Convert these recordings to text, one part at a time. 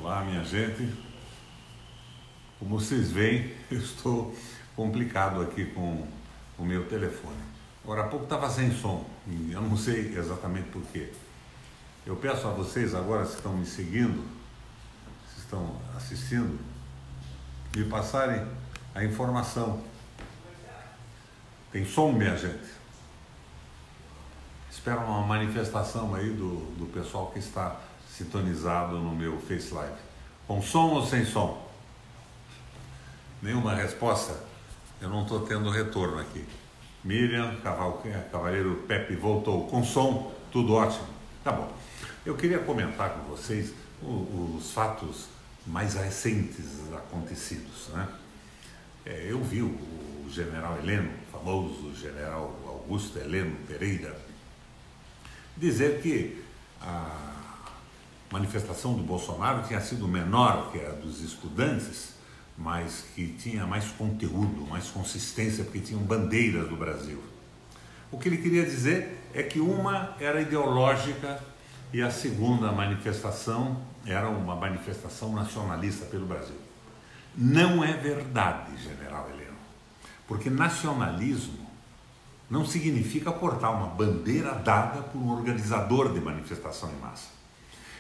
Olá, minha gente. Como vocês veem, eu estou complicado aqui com o meu telefone. Agora há pouco estava sem som, e eu não sei exatamente por quê. Eu peço a vocês agora, se estão me seguindo, se estão assistindo, me passarem a informação. Tem som, minha gente? Espero uma manifestação aí do pessoal que está sintonizado no meu Face Live. Com som ou sem som? Nenhuma resposta? Eu não estou tendo retorno aqui. Miriam, Cavaleiro Pepe voltou. Com som, tudo ótimo. Tá bom. Eu queria comentar com vocês os fatos mais recentes acontecidos, né? Eu vi o general Heleno, o famoso general Augusto Heleno Pereira, dizer que a manifestação do Bolsonaro tinha sido menor que a dos estudantes, mas que tinha mais conteúdo, mais consistência, porque tinham bandeiras do Brasil. O que ele queria dizer é que uma era ideológica e a segunda manifestação era uma manifestação nacionalista pelo Brasil. Não é verdade, general Heleno, porque nacionalismo não significa portar uma bandeira dada por um organizador de manifestação em massa.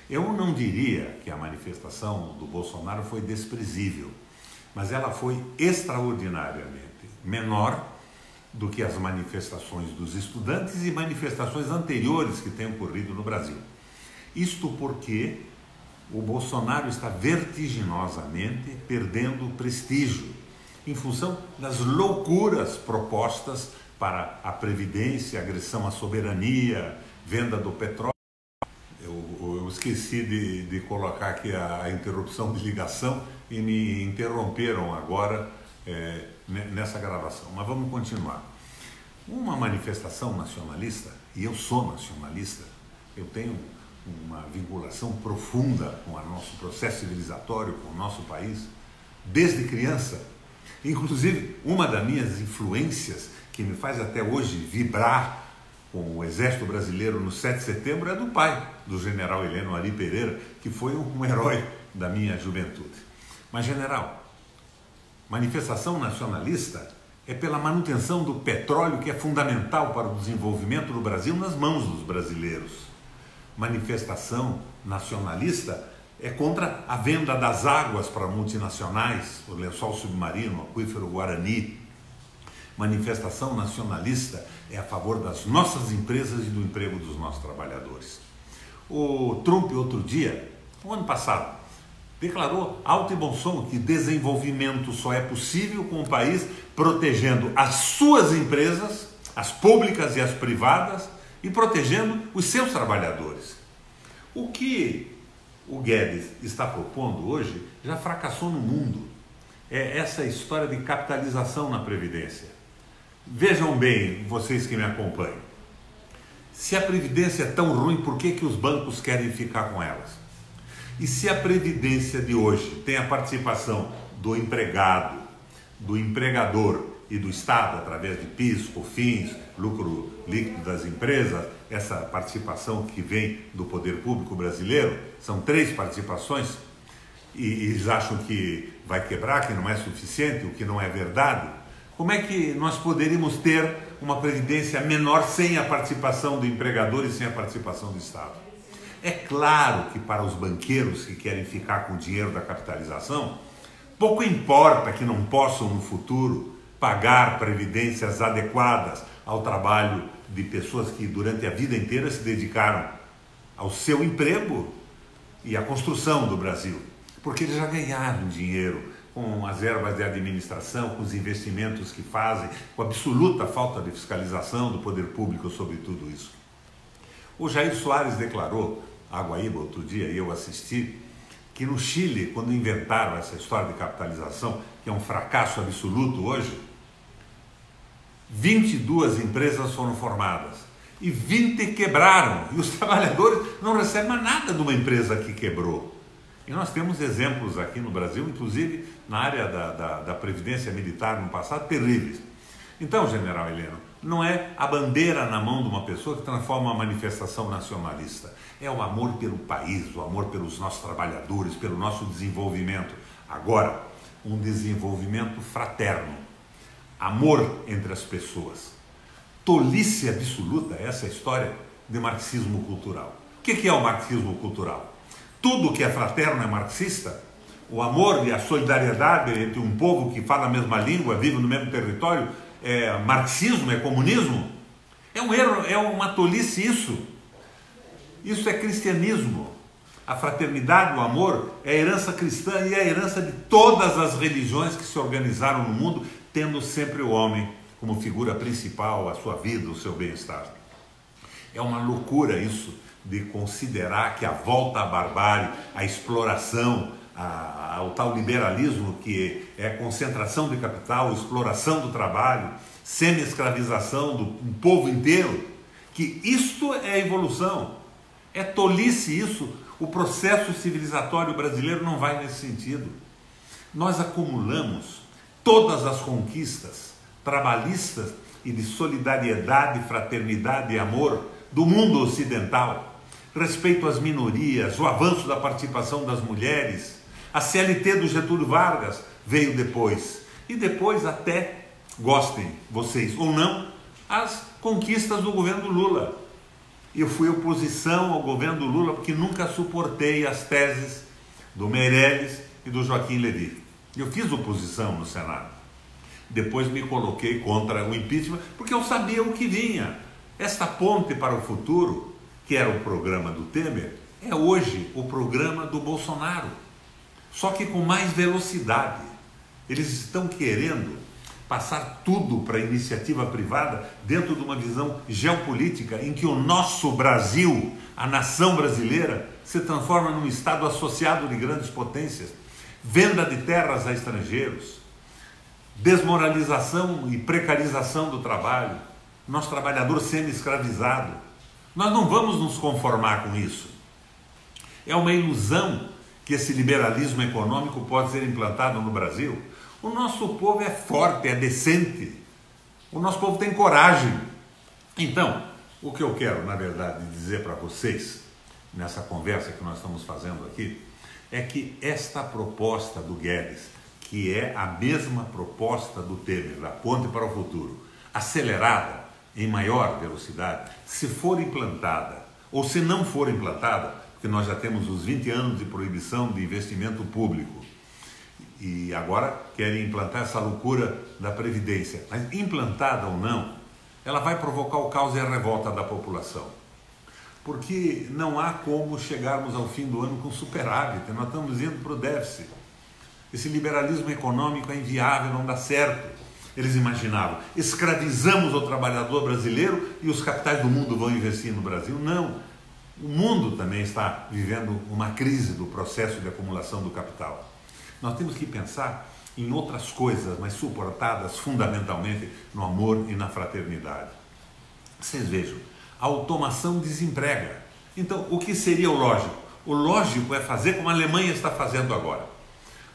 Eu não diria que a manifestação do Bolsonaro foi desprezível, mas ela foi extraordinariamente menor do que as manifestações dos estudantes e manifestações anteriores que têm ocorrido no Brasil. Isto porque o Bolsonaro está vertiginosamente perdendo prestígio em função das loucuras propostas para a Previdência, agressão à soberania, venda do petróleo. Eu esqueci de colocar aqui a interrupção de ligação e me interromperam agora nessa gravação, mas vamos continuar. Uma manifestação nacionalista, e eu sou nacionalista, eu tenho uma vinculação profunda com o nosso processo civilizatório, com o nosso país, desde criança. Inclusive, uma das minhas influências, que me faz até hoje vibrar com o Exército Brasileiro no 7 de setembro, é do pai do general Heleno Ari Pereira, que foi um herói da minha juventude. Mas, general, manifestação nacionalista é pela manutenção do petróleo, que é fundamental para o desenvolvimento do Brasil, nas mãos dos brasileiros. Manifestação nacionalista é contra a venda das águas para multinacionais, o lençol submarino, o aquífero Guarani. Manifestação nacionalista é a favor das nossas empresas e do emprego dos nossos trabalhadores. O Trump, outro dia, no ano passado, declarou alto e bom som que desenvolvimento só é possível com o país protegendo as suas empresas, as públicas e as privadas, e protegendo os seus trabalhadores. O que o Guedes está propondo hoje já fracassou no mundo. É essa história de capitalização na Previdência. Vejam bem, vocês que me acompanham, se a Previdência é tão ruim, por que os bancos querem ficar com elas? E se a Previdência de hoje tem a participação do empregado, do empregador e do Estado, através de PIS, COFINS, lucro líquido das empresas, essa participação que vem do poder público brasileiro, são 3 participações, e eles acham que vai quebrar, que não é suficiente, o que não é verdade. Como é que nós poderíamos ter uma previdência menor sem a participação do empregador e sem a participação do Estado? É claro que para os banqueiros que querem ficar com o dinheiro da capitalização, pouco importa que não possam no futuro pagar previdências adequadas ao trabalho de pessoas que durante a vida inteira se dedicaram ao seu emprego e à construção do Brasil, porque eles já ganharam dinheiro com as verbas de administração, com os investimentos que fazem, com a absoluta falta de fiscalização do poder público sobre tudo isso. O Jair Soares declarou à Guaíba outro dia, e eu assisti, que no Chile, quando inventaram essa história de capitalização, que é um fracasso absoluto hoje, 22 empresas foram formadas e 20 quebraram, e os trabalhadores não recebem mais nada de uma empresa que quebrou. E nós temos exemplos aqui no Brasil, inclusive na área da Previdência Militar no passado, terríveis. Então, general Heleno, não é a bandeira na mão de uma pessoa que transforma uma manifestação nacionalista. É o amor pelo país, o amor pelos nossos trabalhadores, pelo nosso desenvolvimento. Agora, um desenvolvimento fraterno, amor entre as pessoas. Tolice absoluta essa história de marxismo cultural. O que é o marxismo cultural? Tudo que é fraterno é marxista? O amor e a solidariedade entre um povo que fala a mesma língua, vive no mesmo território, é marxismo, é comunismo? É um erro, é uma tolice isso. Isso é cristianismo. A fraternidade, o amor, é a herança cristã e é a herança de todas as religiões que se organizaram no mundo, tendo sempre o homem como figura principal, a sua vida, o seu bem-estar. É uma loucura isso de considerar que a volta à barbárie, a exploração, o tal liberalismo, que é a concentração de capital, exploração do trabalho, semi-escravização do povo inteiro, que isto é a evolução. É tolice isso. O processo civilizatório brasileiro não vai nesse sentido. Nós acumulamos todas as conquistas trabalhistas e de solidariedade, fraternidade e amor do mundo ocidental, respeito às minorias, o avanço da participação das mulheres. A CLT do Getúlio Vargas veio depois. E depois até, gostem vocês ou não, as conquistas do governo Lula. Eu fui oposição ao governo Lula porque nunca suportei as teses do Meirelles e do Joaquim Levy. Eu fiz oposição no Senado. Depois me coloquei contra o impeachment porque eu sabia o que vinha. Esta ponte para o futuro, que era o programa do Temer, é hoje o programa do Bolsonaro. Só que com mais velocidade. Eles estão querendo passar tudo para a iniciativa privada dentro de uma visão geopolítica em que o nosso Brasil, a nação brasileira, se transforma num estado associado de grandes potências, venda de terras a estrangeiros, desmoralização e precarização do trabalho, nosso trabalhador sendo escravizado. Nós não vamos nos conformar com isso. É uma ilusão que esse liberalismo econômico pode ser implantado no Brasil. O nosso povo é forte, é decente. O nosso povo tem coragem. Então, o que eu quero, na verdade, dizer para vocês, nessa conversa que nós estamos fazendo aqui, é que esta proposta do Guedes, que é a mesma proposta do Temer, da Ponte para o Futuro, acelerada, em maior velocidade, se for implantada, ou se não for implantada, porque nós já temos os 20 anos de proibição de investimento público, e agora querem implantar essa loucura da Previdência. Mas implantada ou não, ela vai provocar o caos e a revolta da população. Porque não há como chegarmos ao fim do ano com superávit, nós estamos indo para o déficit. Esse liberalismo econômico é inviável, não dá certo. Eles imaginavam, escravizamos o trabalhador brasileiro e os capitais do mundo vão investir no Brasil. Não, o mundo também está vivendo uma crise do processo de acumulação do capital. Nós temos que pensar em outras coisas, mas suportadas fundamentalmente no amor e na fraternidade. Vocês vejam, a automação desemprega. Então, o que seria o lógico? O lógico é fazer como a Alemanha está fazendo agora.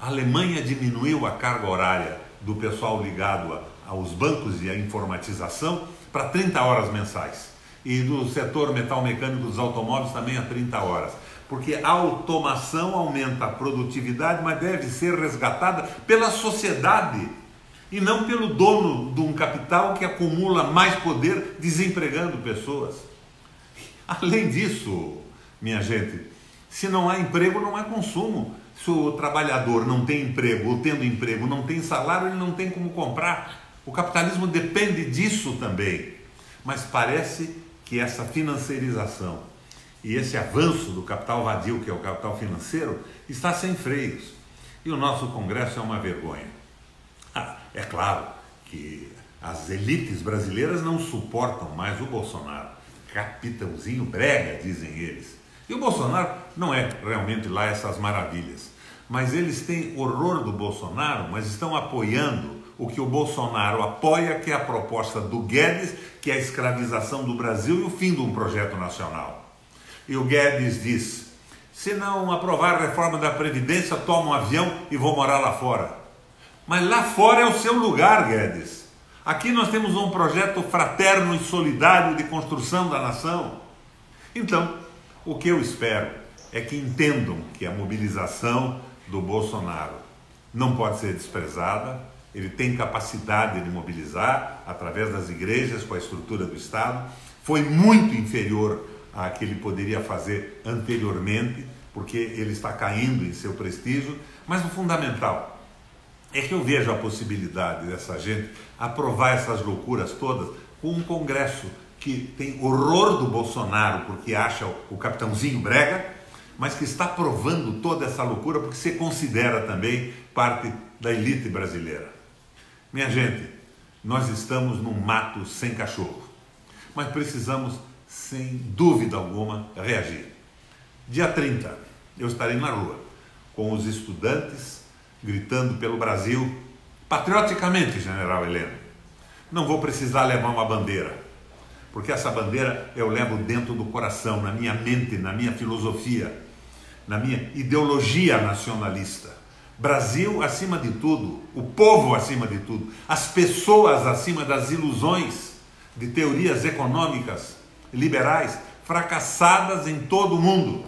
A Alemanha diminuiu a carga horária do pessoal ligado aos bancos e à informatização para 30 horas mensais. E do setor metal-mecânico dos automóveis também a 30 horas. Porque a automação aumenta a produtividade, mas deve ser resgatada pela sociedade e não pelo dono de um capital que acumula mais poder desempregando pessoas. Além disso, minha gente, se não há emprego, não há consumo. Se o trabalhador não tem emprego, ou tendo emprego não tem salário, ele não tem como comprar. O capitalismo depende disso também. Mas parece que essa financiarização e esse avanço do capital vadio, que é o capital financeiro, está sem freios. E o nosso Congresso é uma vergonha. É claro que as elites brasileiras não suportam mais o Bolsonaro. Capitãozinho brega, dizem eles. E o Bolsonaro não é realmente lá essas maravilhas. Mas eles têm horror do Bolsonaro, mas estão apoiando o que o Bolsonaro apoia, que é a proposta do Guedes, que é a escravização do Brasil e o fim de um projeto nacional. E o Guedes diz, se não aprovar a reforma da Previdência, toma um avião e vou morar lá fora. Mas lá fora é o seu lugar, Guedes. Aqui nós temos um projeto fraterno e solidário de construção da nação. Então, O que eu espero é que entendam que a mobilização do Bolsonaro não pode ser desprezada. Ele tem capacidade de mobilizar através das igrejas, com a estrutura do Estado. Foi muito inferior a que ele poderia fazer anteriormente, porque ele está caindo em seu prestígio. Mas o fundamental é que eu vejo a possibilidade dessa gente aprovar essas loucuras todas com um Congresso que tem horror do Bolsonaro porque acha o capitãozinho brega, mas que está aprovando toda essa loucura porque se considera também parte da elite brasileira. Minha gente, nós estamos num mato sem cachorro, mas precisamos, sem dúvida alguma, reagir. Dia 30, eu estarei na rua com os estudantes gritando pelo Brasil, patrioticamente, General Heleno. Não vou precisar levar uma bandeira, porque essa bandeira eu levo dentro do coração, na minha mente, na minha filosofia, na minha ideologia nacionalista. Brasil acima de tudo, o povo acima de tudo, as pessoas acima das ilusões de teorias econômicas liberais fracassadas em todo o mundo.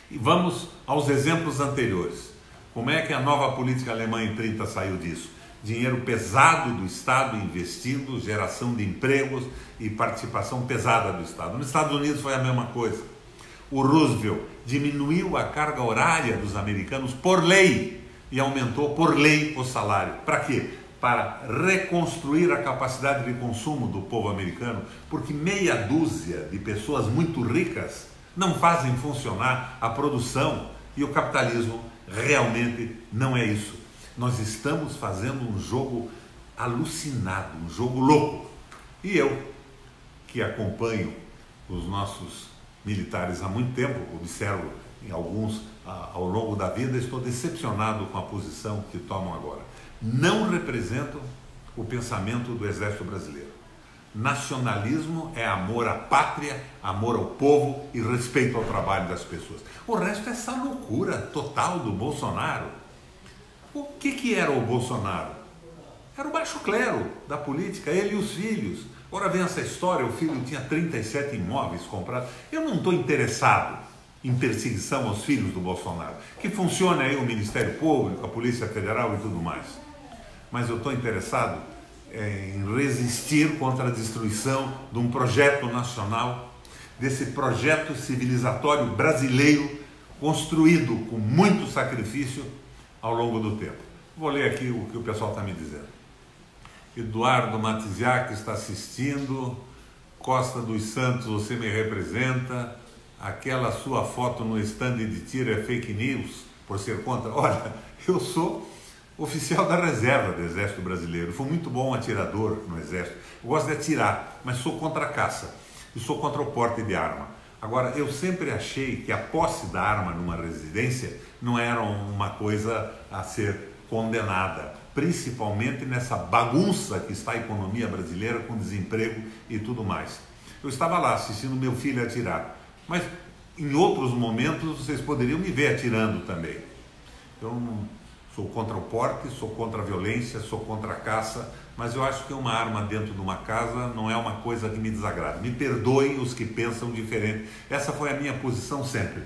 E vamos aos exemplos anteriores. Como é que a nova política alemã em 30 saiu disso? Dinheiro pesado do Estado investindo, geração de empregos e participação pesada do Estado. Nos Estados Unidos foi a mesma coisa. O Roosevelt diminuiu a carga horária dos americanos por lei e aumentou por lei o salário. Para quê? Para reconstruir a capacidade de consumo do povo americano, porque meia dúzia de pessoas muito ricas não fazem funcionar a produção, e o capitalismo realmente não é isso. Nós estamos fazendo um jogo alucinado, um jogo louco. E eu, que acompanho os nossos militares há muito tempo, observo em alguns ao longo da vida, estou decepcionado com a posição que tomam agora. Não representam o pensamento do Exército Brasileiro. Nacionalismo é amor à pátria, amor ao povo e respeito ao trabalho das pessoas. O resto é essa loucura total do Bolsonaro. O que era o Bolsonaro? Era o baixo clero da política, ele e os filhos. Agora vem essa história, o filho tinha 37 imóveis comprados. Eu não estou interessado em perseguição aos filhos do Bolsonaro. Que funcione aí o Ministério Público, a Polícia Federal e tudo mais. Mas eu estou interessado em resistir contra a destruição de um projeto nacional, desse projeto civilizatório brasileiro, construído com muito sacrifício ao longo do tempo. Vou ler aqui o que o pessoal está me dizendo. Eduardo Matiziak está assistindo. Costa dos Santos, você me representa. Aquela sua foto no stand de tiro é fake news por ser contra? Olha, eu sou oficial da reserva do Exército Brasileiro. Fui muito bom atirador no Exército. Eu gosto de atirar, mas sou contra a caça. E sou contra o porte de arma. Agora, eu sempre achei que a posse da arma numa residência não era uma coisa a ser condenada, principalmente nessa bagunça que está a economia brasileira com desemprego e tudo mais. Eu estava lá assistindo meu filho atirar, mas em outros momentos vocês poderiam me ver atirando também. Eu não sou contra o porte, sou contra a violência, sou contra a caça, mas eu acho que uma arma dentro de uma casa não é uma coisa que me desagrada. Me perdoem os que pensam diferente. Essa foi a minha posição sempre.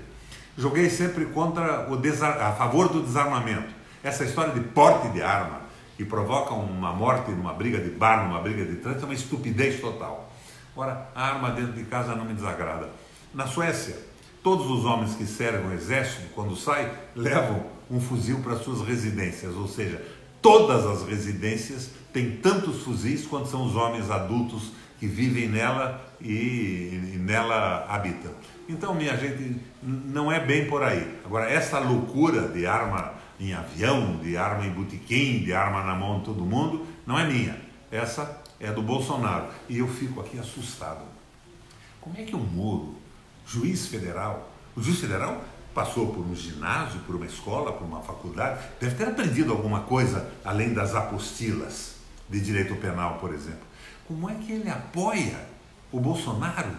Joguei sempre contra a favor do desarmamento. Essa história de porte de arma que provoca uma morte numa briga de bar, numa briga de trânsito, é uma estupidez total. Ora, a arma dentro de casa não me desagrada. Na Suécia, todos os homens que servem o exército, quando saem, levam um fuzil para suas residências, ou seja, todas as residências têm tantos fuzis quanto são os homens adultos que vivem nela e nela habitam. Então, minha gente, não é bem por aí. Agora, essa loucura de arma em avião, de arma em botequim, de arma na mão de todo mundo, não é minha. Essa é do Bolsonaro. E eu fico aqui assustado. Como é que o Moro, juiz federal, o juiz federal passou por um ginásio, por uma escola, por uma faculdade, deve ter aprendido alguma coisa além das apostilas de direito penal, por exemplo. Como é que ele apoia o Bolsonaro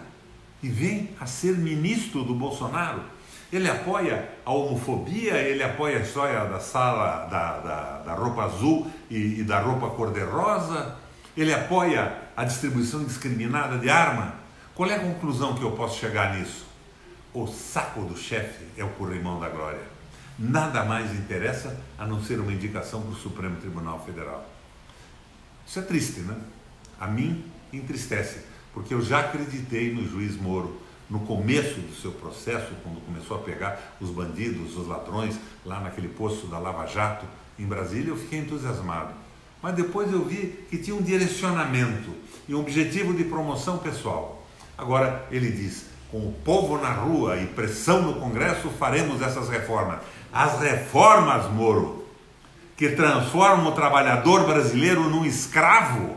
e vem a ser ministro do Bolsonaro? Ele apoia a homofobia, ele apoia a história da sala da roupa azul e da roupa cor-de-rosa, ele apoia a distribuição indiscriminada de arma. Qual é a conclusão que eu posso chegar nisso? o saco do chefe é o corrimão da glória. Nada mais interessa a não ser uma indicação para o Supremo Tribunal Federal. Isso é triste, né? A mim entristece, porque eu já acreditei no juiz Moro no começo do seu processo, quando começou a pegar os bandidos, os ladrões, lá naquele posto da Lava Jato, em Brasília, eu fiquei entusiasmado. Mas depois eu vi que tinha um direcionamento e um objetivo de promoção pessoal. Agora, ele diz, com o povo na rua e pressão no Congresso, faremos essas reformas. As reformas, Moro, que transformam o trabalhador brasileiro num escravo,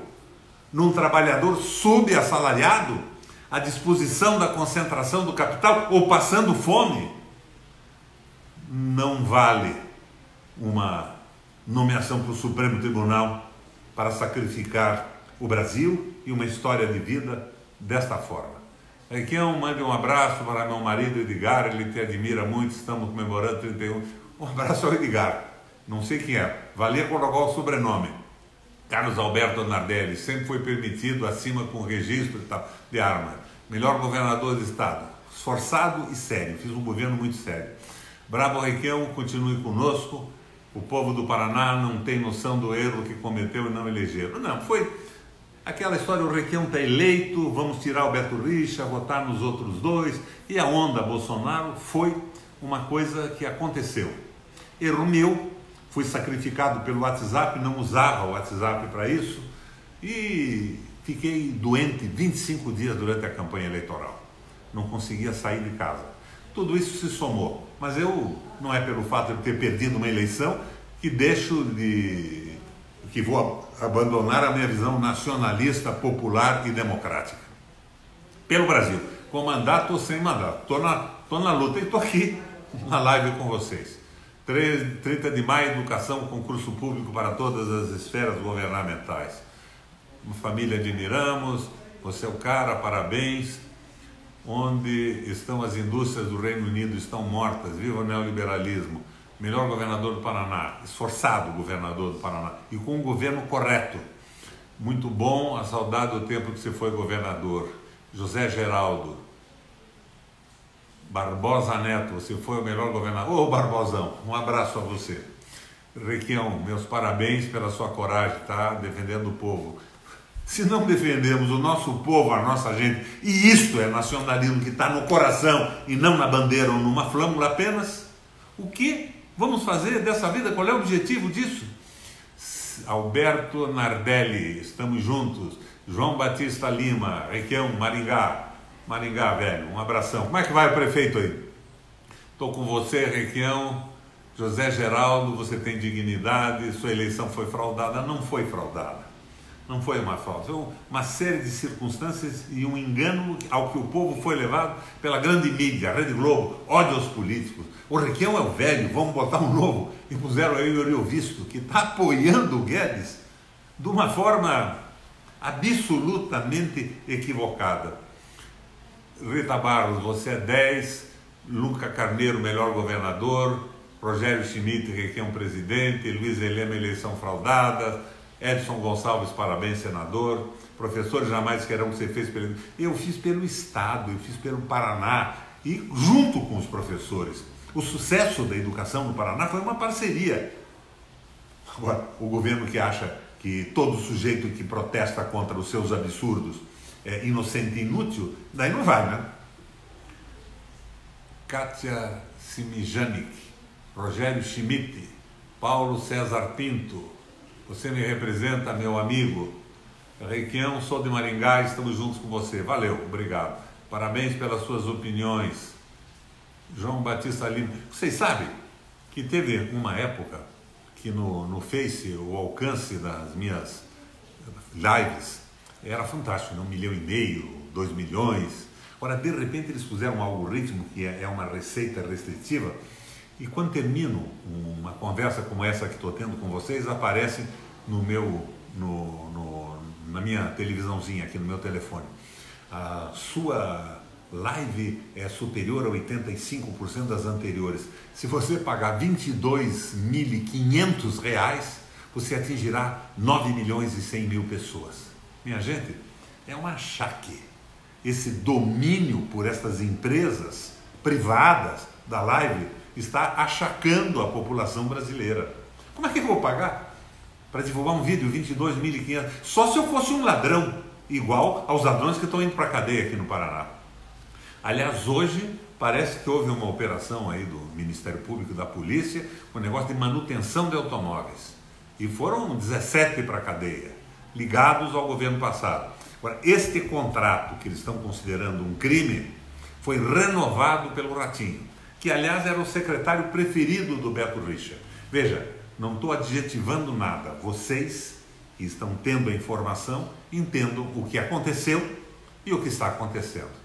num trabalhador subassalariado, à disposição da concentração do capital ou passando fome, não vale uma nomeação para o Supremo Tribunal para sacrificar o Brasil e uma história de vida desta forma. Requião, mande um abraço para meu marido Edgar, ele te admira muito, estamos comemorando 31. Um abraço ao Edgar, não sei quem é, valia colocar o sobrenome. Carlos Alberto Nardelli, sempre foi permitido acima com registro e tal, de arma. Melhor governador do estado, esforçado e sério, fiz um governo muito sério. Bravo Requião, continue conosco. O povo do Paraná não tem noção do erro que cometeu e não elegeram. Não, foi aquela história, o Requião está eleito, vamos tirar o Beto Richa, votar nos outros dois. E a onda Bolsonaro foi uma coisa que aconteceu. Erro meu, fui sacrificado pelo WhatsApp, não usava o WhatsApp para isso e fiquei doente 25 dias durante a campanha eleitoral. Não conseguia sair de casa. Tudo isso se somou, mas eu, não é pelo fato de ter perdido uma eleição que que vou abandonar a minha visão nacionalista, popular e democrática. Pelo Brasil, com mandato ou sem mandato, estou na luta e estou aqui na live com vocês. 30 de maio, educação, concurso público para todas as esferas governamentais. Uma família admiramos, você é o cara, parabéns. Onde estão as indústrias do Reino Unido estão mortas, viva o neoliberalismo. Melhor governador do Paraná, esforçado governador do Paraná, e com um governo correto. Muito bom, a saudade do tempo que você foi governador. José Geraldo. Barbosa Neto, você foi o melhor governador. Ô Barbosão, um abraço a você. Requião, meus parabéns pela sua coragem, tá? Defendendo o povo. Se não defendemos o nosso povo, a nossa gente, e isto é nacionalismo que está no coração e não na bandeira ou numa flâmula apenas, o que vamos fazer dessa vida? Qual é o objetivo disso? Alberto Nardelli, estamos juntos. João Batista Lima, Requião, Maringá, velho, um abração. Como é que vai o prefeito aí? Estou com você, Requião. José Geraldo, você tem dignidade, sua eleição foi fraudada. Não foi fraudada. Não foi uma fraude, foi uma série de circunstâncias e um engano ao que o povo foi levado pela grande mídia, a Rede Globo, ódio aos políticos. O Requião é o velho, vamos botar um novo. E puseram aí o Euriovisto, que está apoiando o Guedes de uma forma absolutamente equivocada. Rita Barros, você é 10, Luca Carneiro, melhor governador, Rogério Schmitt, Requião presidente, Luiz Helena, eleição fraudada, Edson Gonçalves, parabéns, senador. Professores jamais esquecerão o que você fez pelo... Eu fiz pelo Estado, eu fiz pelo Paraná, e junto com os professores. O sucesso da educação no Paraná foi uma parceria. Agora, o governo que acha que todo sujeito que protesta contra os seus absurdos é inocente e inútil, daí não vai, né? Kátia Simijanik, Rogério Schmitt, Paulo César Pinto, você me representa, meu amigo. Requião, sou de Maringá, estamos juntos com você. Valeu, obrigado. Parabéns pelas suas opiniões. João Batista Lima. Vocês sabem que teve uma época que no Face o alcance das minhas lives era fantástico, né? 1,5 milhão, 2 milhões. Agora, de repente, eles puseram um algoritmo que é uma receita restritiva. E quando termino uma conversa como essa que estou tendo com vocês, aparece na minha televisãozinha aqui no meu telefone. A sua live é superior a 85% das anteriores. Se você pagar R$22.500, você atingirá 9.100.000 pessoas. Minha gente, é um achaque. Esse domínio por estas empresas privadas da live está achacando a população brasileira. Como é que eu vou pagar para divulgar um vídeo 22.500? Só se eu fosse um ladrão, igual aos ladrões que estão indo para a cadeia aqui no Paraná. Aliás, hoje parece que houve uma operação aí do Ministério Público e da Polícia com o negócio de manutenção de automóveis. E foram 17 para a cadeia, ligados ao governo passado. Agora, este contrato que eles estão considerando um crime foi renovado pelo Ratinho, que aliás era o secretário preferido do Beto Richa. Veja, não estou adjetivando nada. Vocês que estão tendo a informação, entendam o que aconteceu e o que está acontecendo.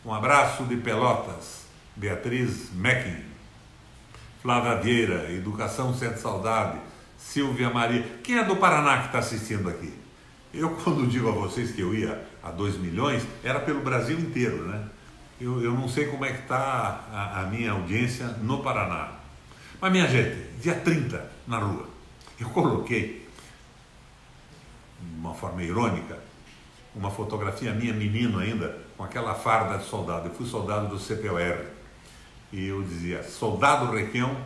Um abraço de Pelotas, Beatriz Meckin, Flávia Vieira, Educação Sente Saudade, Silvia Maria. Quem é do Paraná que está assistindo aqui? Eu, quando digo a vocês que eu ia a 2 milhões, era pelo Brasil inteiro, né? Eu não sei como é que está a minha audiência no Paraná. Mas, minha gente, dia 30, na rua, eu coloquei, de uma forma irônica, uma fotografia minha, menino ainda, com aquela farda de soldado. Eu fui soldado do CPOR. E eu dizia, soldado Requião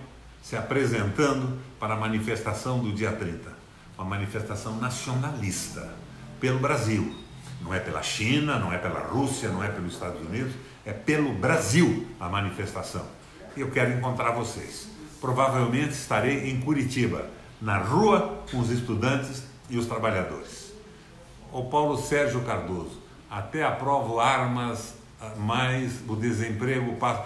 se apresentando para a manifestação do dia 30. Uma manifestação nacionalista pelo Brasil. Não é pela China, não é pela Rússia, não é pelos Estados Unidos, é pelo Brasil a manifestação. E eu quero encontrar vocês. Provavelmente estarei em Curitiba, na rua com os estudantes e os trabalhadores. O Paulo Sérgio Cardoso, até aprovo armas, mas o desemprego passa.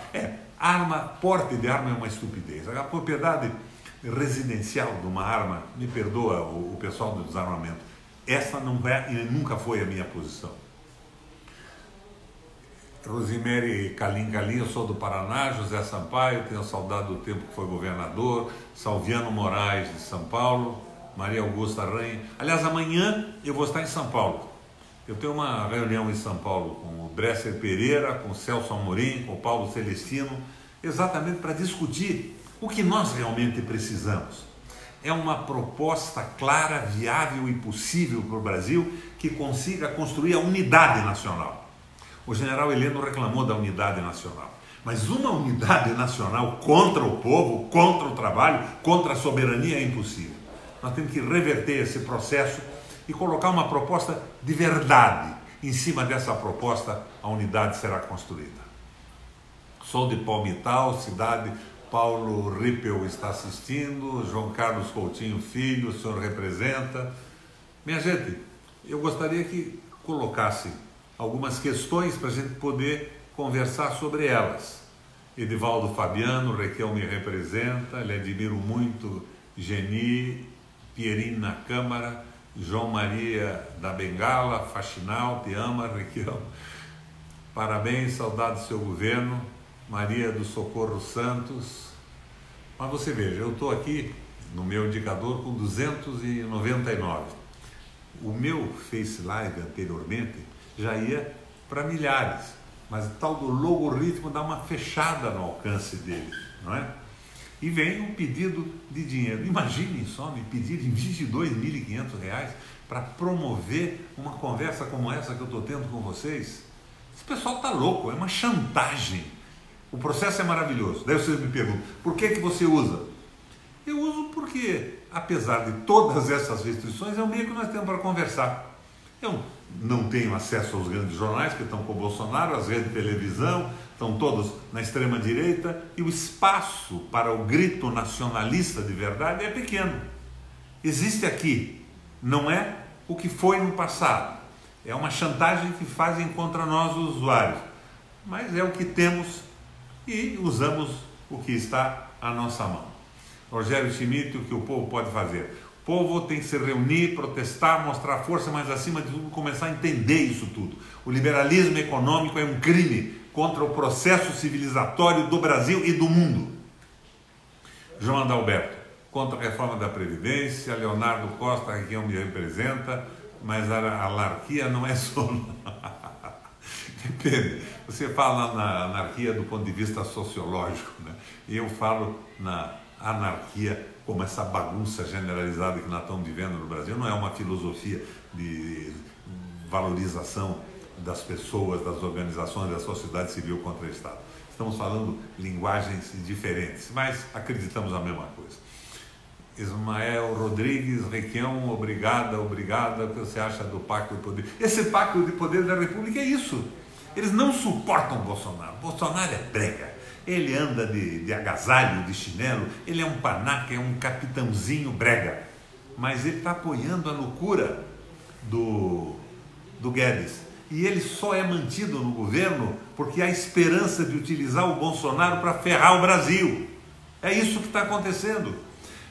Porte de arma é uma estupidez. A propriedade residencial de uma arma, me perdoa o pessoal do desarmamento, essa não é e nunca foi a minha posição. Rosemary Calim, eu sou do Paraná. José Sampaio, tenho saudade do tempo que foi governador. Salviano Moraes, de São Paulo. Maria Augusta Ranha. Aliás, amanhã eu vou estar em São Paulo. Eu tenho uma reunião em São Paulo com o Bresser Pereira, com o Celso Amorim, com o Paulo Celestino, exatamente para discutir o que nós realmente precisamos. É uma proposta clara, viável e possível para o Brasil que consiga construir a unidade nacional. O general Heleno reclamou da unidade nacional, mas uma unidade nacional contra o povo, contra o trabalho, contra a soberania é impossível. Nós temos que reverter esse processo e colocar uma proposta de verdade. Em cima dessa proposta, a unidade será construída. Sou de Palmital, cidade. Paulo Rippel está assistindo. João Carlos Coutinho Filho, o senhor representa. Minha gente, eu gostaria que colocasse algumas questões para a gente poder conversar sobre elas. Edivaldo Fabiano, Requião me representa, lhe admiro muito. Geni, Pierin na Câmara, João Maria da Bengala, Faxinal, te ama, Requião. Parabéns, saudade do seu governo. Maria do Socorro Santos. Mas você veja, eu estou aqui no meu indicador com 299. O meu Face Live anteriormente já ia para milhares, mas o tal do logaritmo dá uma fechada no alcance dele, não é? E vem um pedido de dinheiro. Imaginem só me pedirem R$22.500 para promover uma conversa como essa que eu estou tendo com vocês. Esse pessoal está louco, é uma chantagem. O processo é maravilhoso. Daí vocês me perguntam, por que você usa? Eu uso porque, apesar de todas essas restrições, é o meio que nós temos para conversar. Eu não tenho acesso aos grandes jornais que estão com o Bolsonaro, as redes de televisão, estão todos na extrema-direita, e o espaço para o grito nacionalista de verdade é pequeno. Existe aqui, não é o que foi no passado. É uma chantagem que fazem contra nós, os usuários. Mas é o que temos e usamos o que está à nossa mão. Rogério Schmidt, o que o povo pode fazer? O povo tem que se reunir, protestar, mostrar força, mas acima de tudo começar a entender isso tudo. O liberalismo econômico é um crime contra o processo civilizatório do Brasil e do mundo. João Adalberto, contra a reforma da Previdência. Leonardo Costa, aqui me representa, mas a anarquia não é só... Depende. Você fala na anarquia do ponto de vista sociológico, né? E eu falo na anarquia como essa bagunça generalizada que nós estamos vivendo no Brasil. Não é uma filosofia de valorização das pessoas, das organizações da sociedade civil contra o Estado. estamos falando linguagens diferentes, mas acreditamos a mesma coisa. Ismael Rodrigues, Requião, obrigada, o que você acha do Pacto de Poder? Esse Pacto de Poder da República é isso. Eles não suportam Bolsonaro. Bolsonaro é brega. Ele anda de agasalho, de chinelo, ele é um panaca, é um capitãozinho brega. Mas ele está apoiando a loucura do Guedes. E ele só é mantido no governo porque há esperança de utilizar o Bolsonaro para ferrar o Brasil. É isso que está acontecendo.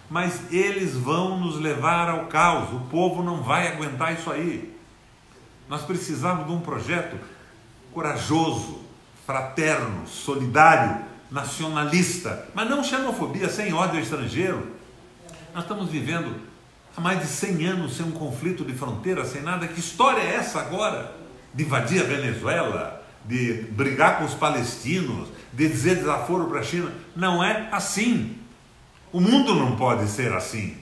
Mas eles vão nos levar ao caos. O povo não vai aguentar isso aí. Nós precisamos de um projeto corajoso, fraterno, solidário, nacionalista, mas não xenofobia, sem ódio ao estrangeiro. Nós estamos vivendo há mais de 100 anos sem um conflito de fronteira, sem nada. Que história é essa agora? De invadir a Venezuela, de brigar com os palestinos, de dizer desaforo para a China? Não é assim. O mundo não pode ser assim.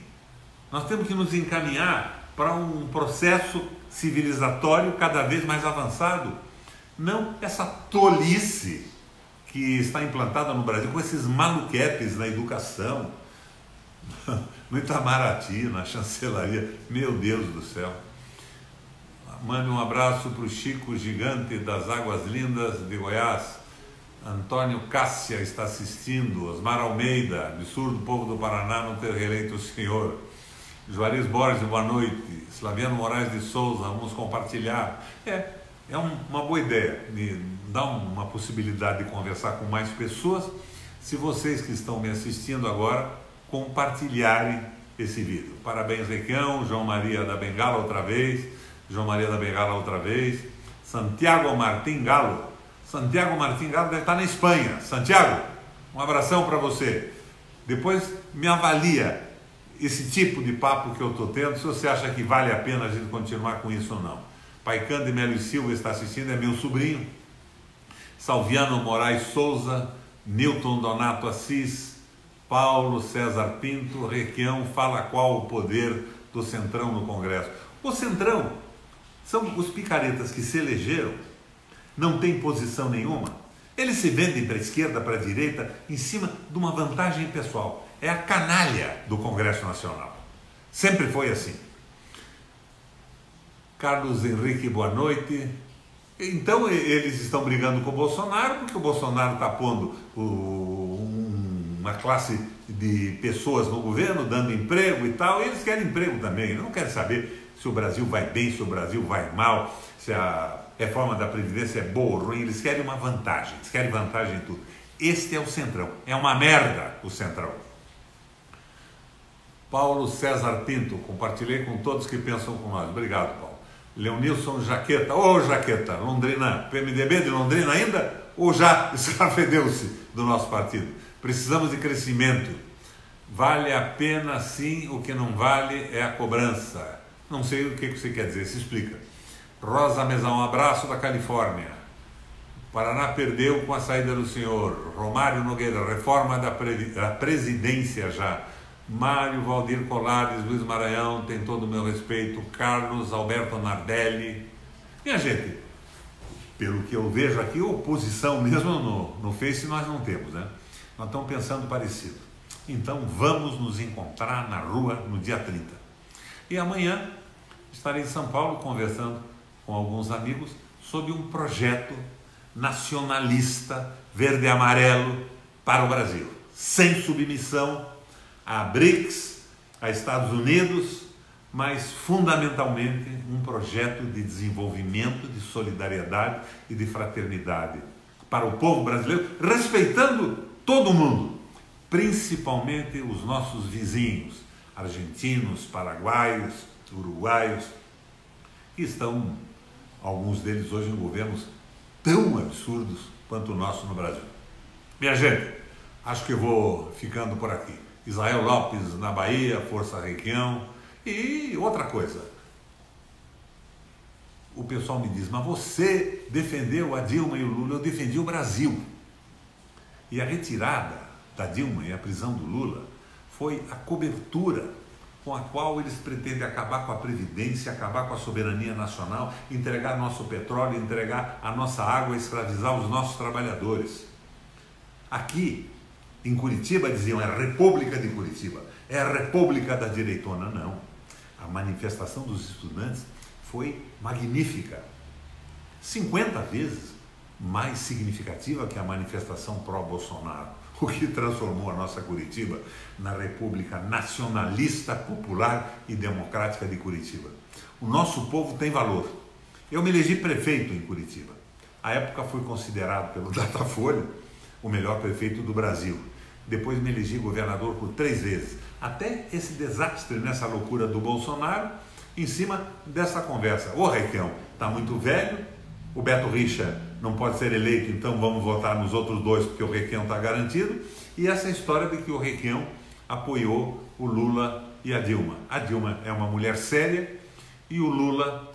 Nós temos que nos encaminhar para um processo civilizatório cada vez mais avançado. Não essa tolice que está implantada no Brasil, com esses maluquetes na educação, no Itamaraty, na chancelaria. Meu Deus do céu. Mande um abraço para o Chico Gigante das Águas Lindas de Goiás. Antônio Cássia está assistindo. Osmar Almeida, absurdo o povo do Paraná não ter reeleito o senhor. Juarez Borges, boa noite. Slaviano Moraes de Souza, vamos compartilhar. É uma boa ideia, me dá uma possibilidade de conversar com mais pessoas. Se vocês que estão me assistindo agora compartilharem esse vídeo. Parabéns, Requião. João Maria da Bengala outra vez. Santiago Martim Galo. Santiago Martim Galo deve estar na Espanha. Santiago, um abração para você. Depois me avalia esse tipo de papo que eu estou tendo, se você acha que vale a pena a gente continuar com isso ou não. Paicã de Melo e Silva está assistindo, é meu sobrinho. Salviano Moraes Souza, Newton Donato Assis, Paulo César Pinto, Requião, fala qual o poder do Centrão no Congresso. O Centrão são os picaretas que se elegeram, não tem posição nenhuma. Eles se vendem para a esquerda, para a direita, em cima de uma vantagem pessoal. É a canalha do Congresso Nacional. Sempre foi assim. Carlos Henrique, boa noite. Então eles estão brigando com o Bolsonaro, porque o Bolsonaro está pondo uma classe de pessoas no governo, dando emprego e tal, e eles querem emprego também. Eles não querem saber se o Brasil vai bem, se o Brasil vai mal, se a reforma da Previdência é boa ou ruim. Eles querem uma vantagem, eles querem vantagem em tudo. Este é o Centrão. É uma merda o Centrão. Paulo César Pinto, compartilhei com todos que pensam com nós. Obrigado, Paulo. Leonilson Jaqueta, Jaqueta, Londrina, PMDB de Londrina ainda? Ou já escafedeu-se do nosso partido? Precisamos de crescimento. Vale a pena sim, o que não vale é a cobrança. Não sei o que você quer dizer, se explica. Rosa Mesa, um abraço da Califórnia. Paraná perdeu com a saída do senhor. Romário Nogueira, reforma da presidência já. Mário Valdir Colares, Luiz Maranhão, tem todo o meu respeito. Carlos Alberto Nardelli. Minha gente, pelo que eu vejo aqui, oposição mesmo no Face nós não temos, né? Nós estamos pensando parecido. Então vamos nos encontrar na rua no dia 30. E amanhã estarei em São Paulo conversando com alguns amigos sobre um projeto nacionalista verde e amarelo para o Brasil. Sem submissão a BRICS, a Estados Unidos, mas fundamentalmente um projeto de desenvolvimento, de solidariedade e de fraternidade para o povo brasileiro, respeitando todo mundo, principalmente os nossos vizinhos, argentinos, paraguaios, uruguaios, que estão, alguns deles hoje em governos tão absurdos quanto o nosso no Brasil. Minha gente, acho que eu vou ficando por aqui. Israel Lopes na Bahia, Força Requião. E outra coisa, o pessoal me diz, mas você defendeu a Dilma e o Lula. Eu defendi o Brasil. E a retirada da Dilma e a prisão do Lula foi a cobertura com a qual eles pretendem acabar com a Previdência, acabar com a soberania nacional, entregar nosso petróleo, entregar a nossa água, escravizar os nossos trabalhadores. Aqui, em Curitiba, diziam, é a República de Curitiba, é a República da Direitona. Não. A manifestação dos estudantes foi magnífica. 50 vezes mais significativa que a manifestação pró-Bolsonaro, o que transformou a nossa Curitiba na República Nacionalista, Popular e Democrática de Curitiba. O nosso povo tem valor. Eu me elegi prefeito em Curitiba. À época fui considerado pelo Datafolha o melhor prefeito do Brasil. Depois me elegi governador por 3 vezes. Até esse desastre, nessa loucura do Bolsonaro, em cima dessa conversa. Ô Requião, está muito velho, o Beto Richa não pode ser eleito, então vamos votar nos outros 2 porque o Requião está garantido. E essa história de que o Requião apoiou o Lula e a Dilma. A Dilma é uma mulher séria e o Lula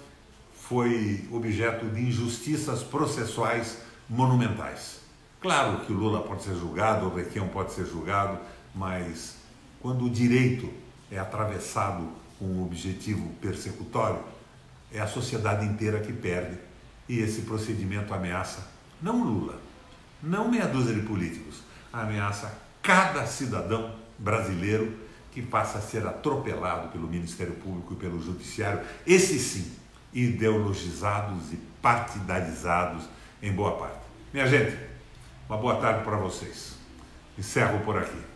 foi objeto de injustiças processuais monumentais. Claro que o Lula pode ser julgado, o Requião pode ser julgado, mas quando o direito é atravessado com um objetivo persecutório, é a sociedade inteira que perde. E esse procedimento ameaça, não Lula, não meia dúzia de políticos, ameaça cada cidadão brasileiro que passa a ser atropelado pelo Ministério Público e pelo Judiciário, esses sim, ideologizados e partidarizados em boa parte. Minha gente, uma boa tarde para vocês. Encerro por aqui.